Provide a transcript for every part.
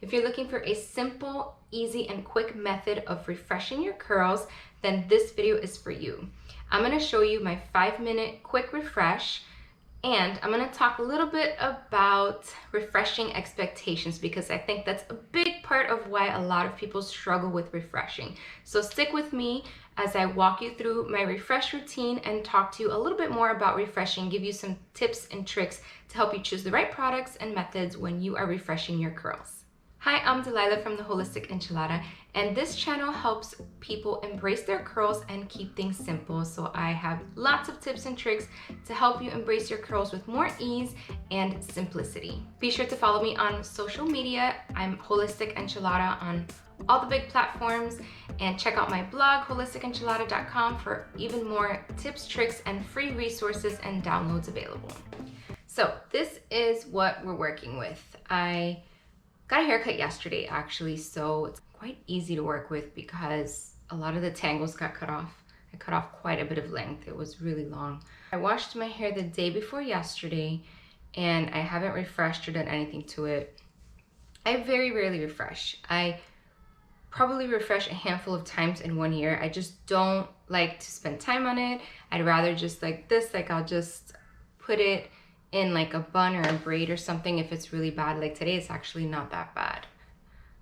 If you're looking for a simple, easy, and quick method of refreshing your curls, then this video is for you. I'm gonna show you my 5-minute quick refresh, and I'm gonna talk a little bit about refreshing expectations because I think that's a big part of why a lot of people struggle with refreshing. So stick with me as I walk you through my refresh routine and talk to you a little bit more about refreshing, give you some tips and tricks to help you choose the right products and methods when you are refreshing your curls. Hi, I'm Delilah from the Holistic Enchilada, and this channel helps people embrace their curls and keep things simple. So I have lots of tips and tricks to help you embrace your curls with more ease and simplicity. Be sure to follow me on social media. I'm Holistic Enchilada on all the big platforms, and check out my blog, holisticenchilada.com, for even more tips, tricks, and free resources and downloads available. So this is what we're working with. I got a haircut yesterday actually, so it's quite easy to work with because a lot of the tangles got cut off. I cut off quite a bit of length. It was really long. I washed my hair the day before yesterday and I haven't refreshed or done anything to it. I very rarely refresh. I probably refresh a handful of times in 1 year. I just don't like to spend time on it. I'd rather just like this, like I'll just put it in like a bun or a braid or something if it's really bad. Like today it's actually not that bad.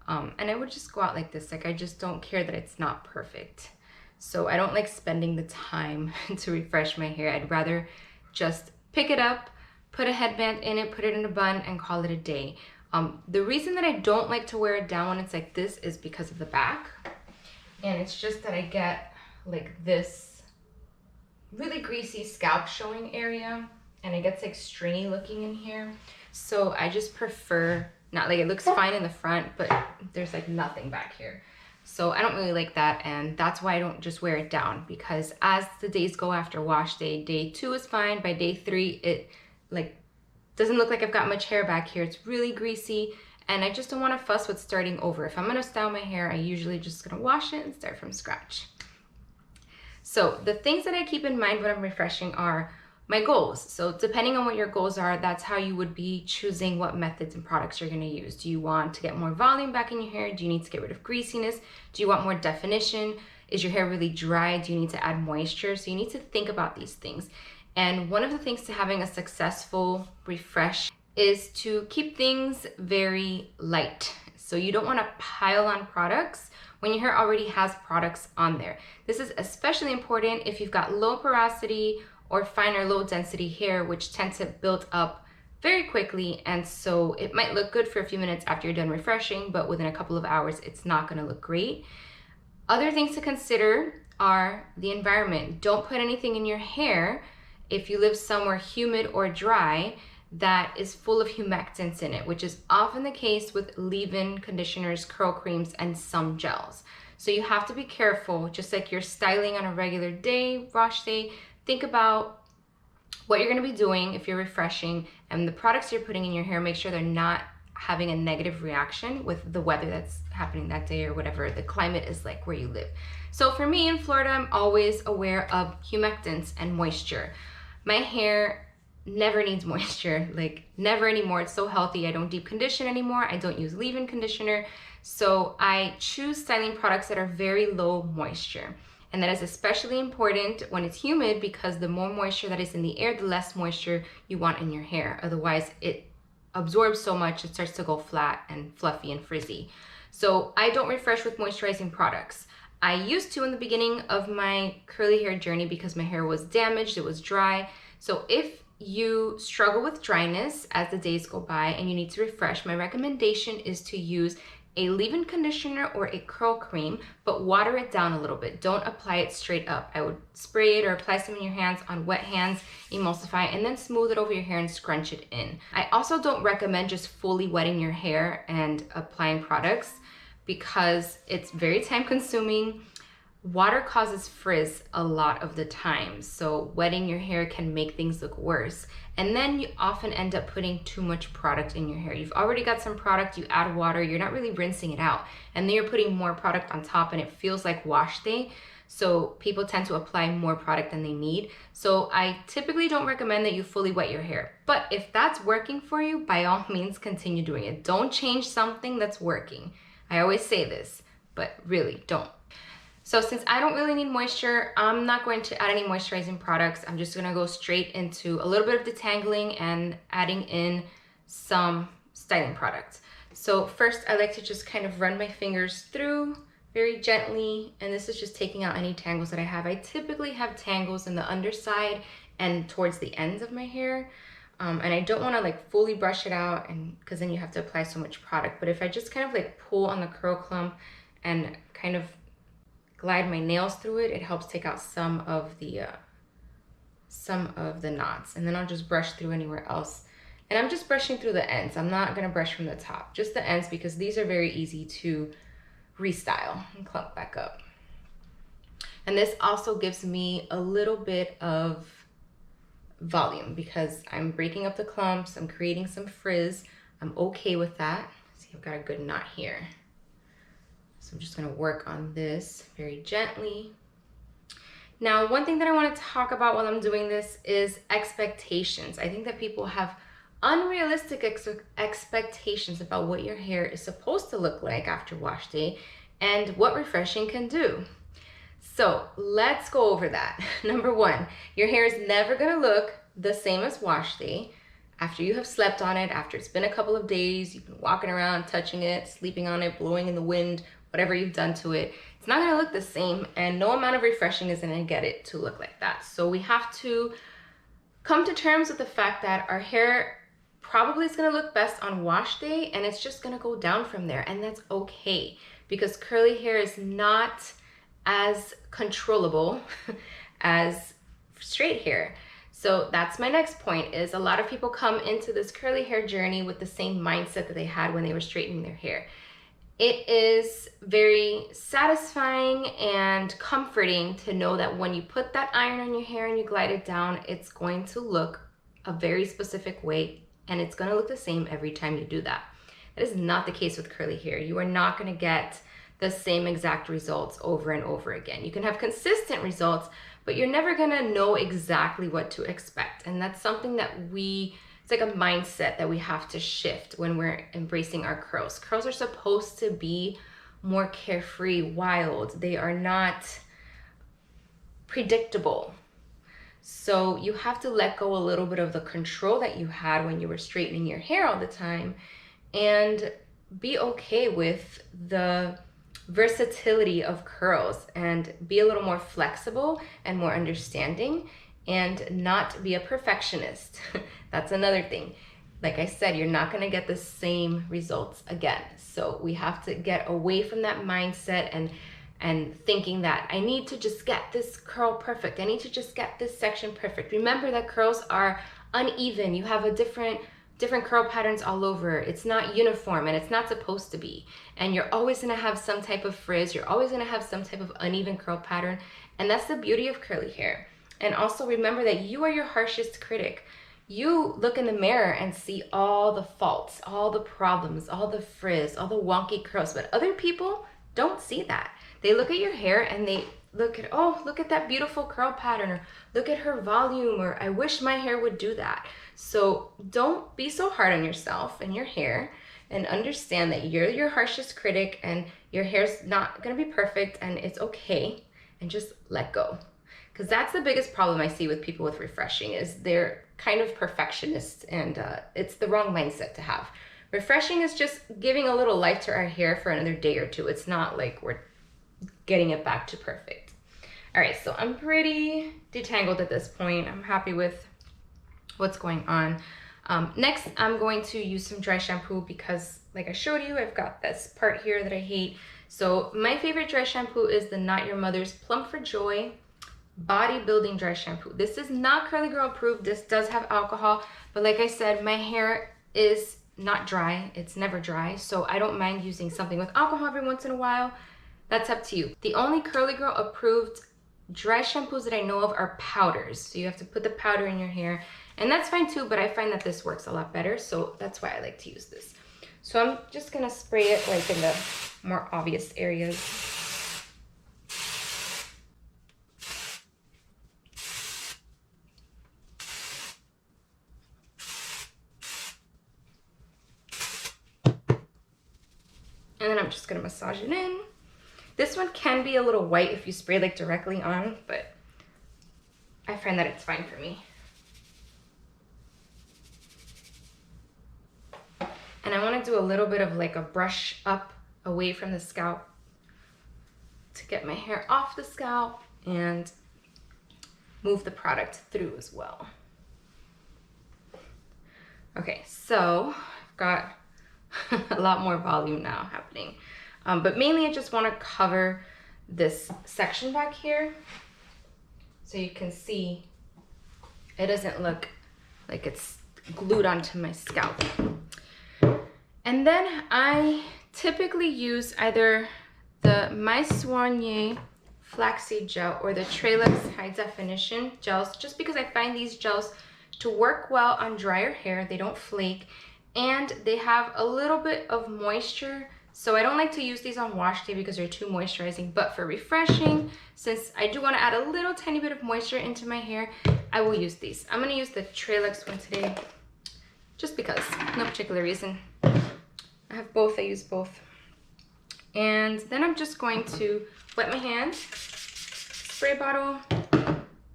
And I would just go out like this. Like I just don't care that it's not perfect. So I don't like spending the time to refresh my hair. I'd rather just pick it up, put a headband in it, put it in a bun, and call it a day. The reason that I don't like to wear it down when it's like this is because of the back. And it's just that I get like this really greasy scalp showing area, and it gets like stringy looking in here. So I just prefer, not like it looks fine in the front, but there's like nothing back here. So I don't really like that, and that's why I don't just wear it down, because as the days go after wash day, day 2 is fine. By day 3, it like doesn't look like I've got much hair back here. It's really greasy, and I just don't want to fuss with starting over. If I'm gonna style my hair, I usually just gonna wash it and start from scratch. So the things that I keep in mind when I'm refreshing are my goals. So depending on what your goals are, that's how you would be choosing what methods and products you're gonna use. Do you want to get more volume back in your hair? Do you need to get rid of greasiness? Do you want more definition? Is your hair really dry? Do you need to add moisture? So you need to think about these things. And one of the things to having a successful refresh is to keep things very light. So you don't wanna pile on products when your hair already has products on there. This is especially important if you've got low porosity or fine or low density hair, which tend to build up very quickly. And so it might look good for a few minutes after you're done refreshing, but within a couple of hours, it's not gonna look great. Other things to consider are the environment. Don't put anything in your hair if you live somewhere humid or dry that is full of humectants in it, which is often the case with leave-in conditioners, curl creams, and some gels. So you have to be careful, just like you're styling on a regular day, wash day. Think about what you're gonna be doing if you're refreshing, and the products you're putting in your hair, make sure they're not having a negative reaction with the weather that's happening that day or whatever the climate is like where you live. So for me in Florida, I'm always aware of humectants and moisture. My hair never needs moisture, like never anymore. It's so healthy. I don't deep condition anymore. I don't use leave-in conditioner. So I choose styling products that are very low moisture. And that is especially important when it's humid, because the more moisture that is in the air, the less moisture you want in your hair. Otherwise, it absorbs so much, it starts to go flat and fluffy and frizzy. So I don't refresh with moisturizing products. I used to in the beginning of my curly hair journey because my hair was damaged, it was dry. So if you struggle with dryness as the days go by and you need to refresh, my recommendation is to use a leave-in conditioner or a curl cream, but water it down a little bit. Don't apply it straight up. I would spray it or apply some in your hands on wet hands, emulsify, and then smooth it over your hair and scrunch it in. I also don't recommend just fully wetting your hair and applying products because it's very time consuming. Water causes frizz a lot of the time, so wetting your hair can make things look worse. And then you often end up putting too much product in your hair. You've already got some product, you add water, you're not really rinsing it out. And then you're putting more product on top and it feels like wash day. So people tend to apply more product than they need. So I typically don't recommend that you fully wet your hair. But if that's working for you, by all means, continue doing it. Don't change something that's working. I always say this, but really don't. So since I don't really need moisture, I'm not going to add any moisturizing products. I'm just gonna go straight into a little bit of detangling and adding in some styling products. So first, I like to just kind of run my fingers through very gently, and this is just taking out any tangles that I have. I typically have tangles in the underside and towards the ends of my hair, and I don't want to like fully brush it out, and because then you have to apply so much product. But if I just kind of like pull on the curl clump and kind of glide my nails through it, it helps take out some of the knots, and then I'll just brush through anywhere else. And I'm just brushing through the ends. I'm not gonna brush from the top, just the ends, because these are very easy to restyle and clump back up. And this also gives me a little bit of volume because I'm breaking up the clumps, I'm creating some frizz. I'm okay with that. See, I've got a good knot here. So I'm just gonna work on this very gently. Now, one thing that I wanna talk about while I'm doing this is expectations. I think that people have unrealistic expectations about what your hair is supposed to look like after wash day and what refreshing can do. So let's go over that. Number one, your hair is never gonna look the same as wash day. After you have slept on it, after it's been a couple of days, you've been walking around, touching it, sleeping on it, blowing in the wind, whatever you've done to it, it's not gonna look the same, and no amount of refreshing is gonna get it to look like that. So we have to come to terms with the fact that our hair probably is gonna look best on wash day, and it's just gonna go down from there, and that's okay, because curly hair is not as controllable as straight hair. So that's my next point, is a lot of people come into this curly hair journey with the same mindset that they had when they were straightening their hair. It is very satisfying and comforting to know that when you put that iron on your hair and you glide it down, it's going to look a very specific way, and it's going to look the same every time you do that. That is not the case with curly hair. You are not going to get the same exact results over and over again. You can have consistent results, but you're never going to know exactly what to expect. And that's something that it's like a mindset that we have to shift when we're embracing our curls. Curls are supposed to be more carefree, wild. They are not predictable. So you have to let go a little bit of the control that you had when you were straightening your hair all the time, and be okay with the versatility of curls, and be a little more flexible and more understanding, and not be a perfectionist. That's another thing. Like I said, you're not gonna get the same results again. So we have to get away from that mindset and thinking that I need to just get this curl perfect. I need to just get this section perfect. Remember that curls are uneven. You have a different curl patterns all over. It's not uniform, and it's not supposed to be. And you're always gonna have some type of frizz. You're always gonna have some type of uneven curl pattern. And that's the beauty of curly hair. And also remember that you are your harshest critic. You look in the mirror and see all the faults, all the problems, all the frizz, all the wonky curls, but other people don't see that. They look at your hair and they look at, oh, look at that beautiful curl pattern, or look at her volume, or I wish my hair would do that. So don't be so hard on yourself and your hair, and understand that you're your harshest critic, and your hair's not gonna be perfect, and it's okay, and just let go. Because that's the biggest problem I see with people with refreshing, is they're kind of perfectionists, and it's the wrong mindset to have. Refreshing is just giving a little life to our hair for another day or two. It's not like we're getting it back to perfect. All right, so I'm pretty detangled at this point. I'm happy with what's going on. Next, I'm going to use some dry shampoo because, like I showed you, I've got this part here that I hate. So my favorite dry shampoo is the Not Your Mother's Plump for Joy Bodybuilding Dry Shampoo. This is not Curly Girl approved. This does have alcohol, but like I said, my hair is not dry. It's never dry, so I don't mind using something with alcohol every once in a while. That's up to you. The only Curly Girl approved dry shampoos that I know of are powders. So you have to put the powder in your hair, and that's fine too, but I find that this works a lot better, so that's why I like to use this. So I'm just gonna spray it like in the more obvious areas. And then I'm just gonna massage it in. This one can be a little white if you spray like directly on, but I find that it's fine for me. And I want to do a little bit of like a brush up away from the scalp to get my hair off the scalp and move the product through as well. Okay, so I've got a lot more volume now happening. But mainly I just want to cover this section back here so you can see it doesn't look like it's glued onto my scalp. And then I typically use either the My Soigné Flaxseed Gel or the Trelux High Definition gels, just because I find these gels to work well on drier hair. They don't flake and they have a little bit of moisture. So I don't like to use these on wash day because they're too moisturizing, but for refreshing, since I do want to add a little tiny bit of moisture into my hair, I will use these. I'm going to use the Trelux one today just because, no particular reason. I have both, I use both. And then I'm just going to wet my hands, spray bottle,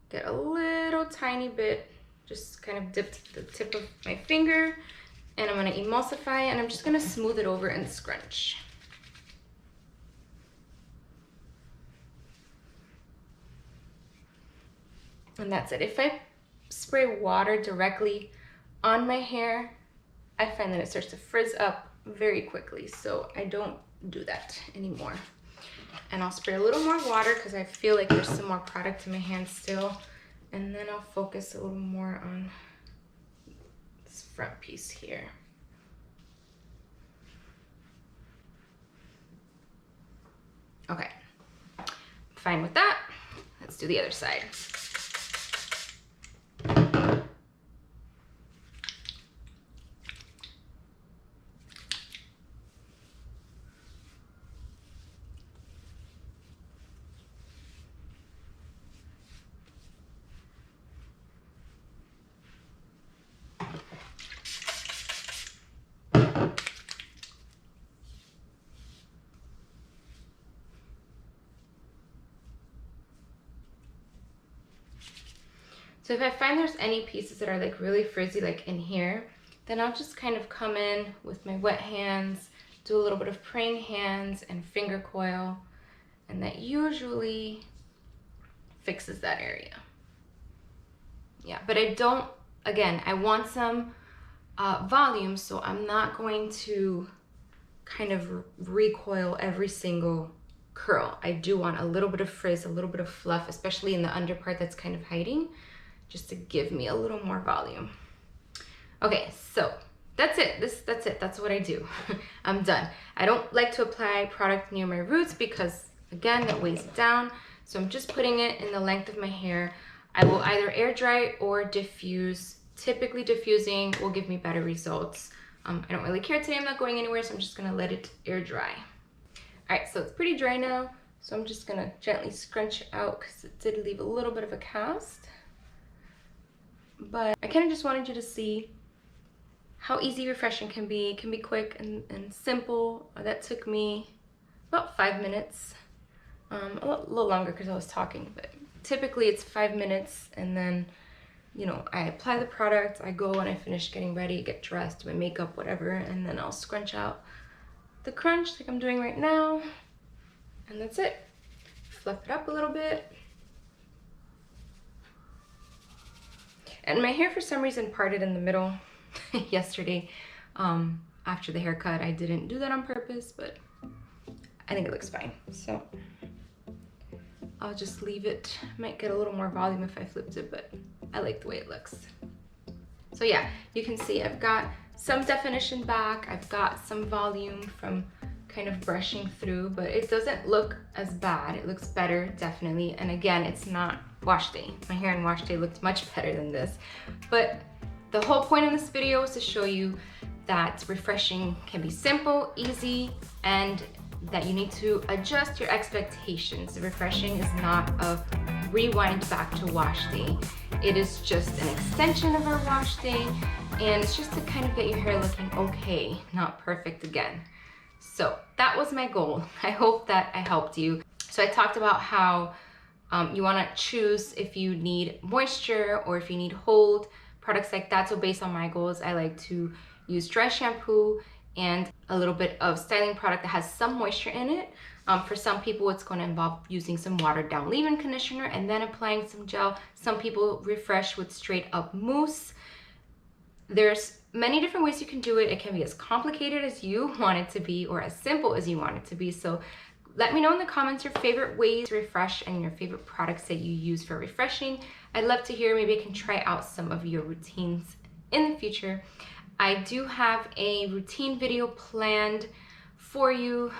get a little tiny bit, just kind of dip the tip of my finger, and I'm gonna emulsify and I'm just gonna smooth it over and scrunch. And that's it. If I spray water directly on my hair, I find that it starts to frizz up very quickly, so I don't do that anymore. And I'll spray a little more water because I feel like there's some more product in my hand still, and then I'll focus a little more on this front piece here. Okay, fine with that. Let's do the other side. So if I find there's any pieces that are like really frizzy, like in here, then I'll just kind of come in with my wet hands, do a little bit of praying hands and finger coil, and that usually fixes that area. Yeah, but I don't, again, I want some volume, so I'm not going to kind of recoil every single curl. I do want a little bit of frizz, a little bit of fluff, especially in the under part that's kind of hiding, just to give me a little more volume. Okay, so that's it. That's it. That's what I do. I'm done. I don't like to apply product near my roots because, again, it weighs it down. So I'm just putting it in the length of my hair. I will either air dry or diffuse. Typically diffusing will give me better results. I don't really care today. I'm not going anywhere, so I'm just gonna let it air dry. All right, so it's pretty dry now. So I'm just gonna gently scrunch it out because it did leave a little bit of a cast. But I kind of just wanted you to see how easy refreshing can be. It can be quick and simple. That took me about 5 minutes. A little longer because I was talking, but typically it's 5 minutes, and then, you know, I apply the product, I go and I finish getting ready, get dressed, do my makeup, whatever, and then I'll scrunch out the crunch like I'm doing right now, and that's it. Fluff it up a little bit. And my hair for some reason parted in the middle yesterday after the haircut. I didn't do that on purpose, but I think it looks fine. So I'll just leave it. Might get a little more volume if I flipped it, but I like the way it looks. So yeah, you can see I've got some definition back. I've got some volume from kind of brushing through, but it doesn't look as bad. It looks better, definitely. And again, it's not wash day. My hair on wash day looked much better than this. But the whole point of this video is to show you that refreshing can be simple, easy, and that you need to adjust your expectations. The refreshing is not a rewind back to wash day. It is just an extension of our wash day, and it's just to kind of get your hair looking okay, not perfect again. So that was my goal. I hope that I helped you. So I talked about how you want to choose if you need moisture or if you need hold, products like that. So based on my goals, I like to use dry shampoo and a little bit of styling product that has some moisture in it. For some people, it's going to involve using some watered down leave-in conditioner and then applying some gel. Some people refresh with straight up mousse. There's many different ways you can do it. It can be as complicated as you want it to be or as simple as you want it to be. So let me know in the comments your favorite ways to refresh and your favorite products that you use for refreshing. I'd love to hear. Maybe I can try out some of your routines in the future. I do have a routine video planned for you.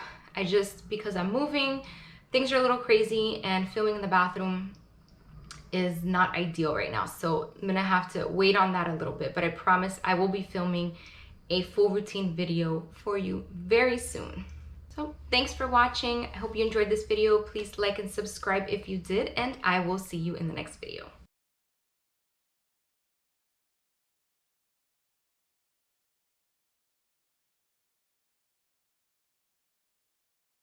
Because I'm moving, things are a little crazy and filming in the bathroom is not ideal right now. So I'm gonna have to wait on that a little bit, but I promise I will be filming a full routine video for you very soon. So thanks for watching. I hope you enjoyed this video. Please like and subscribe if you did, and I will see you in the next video.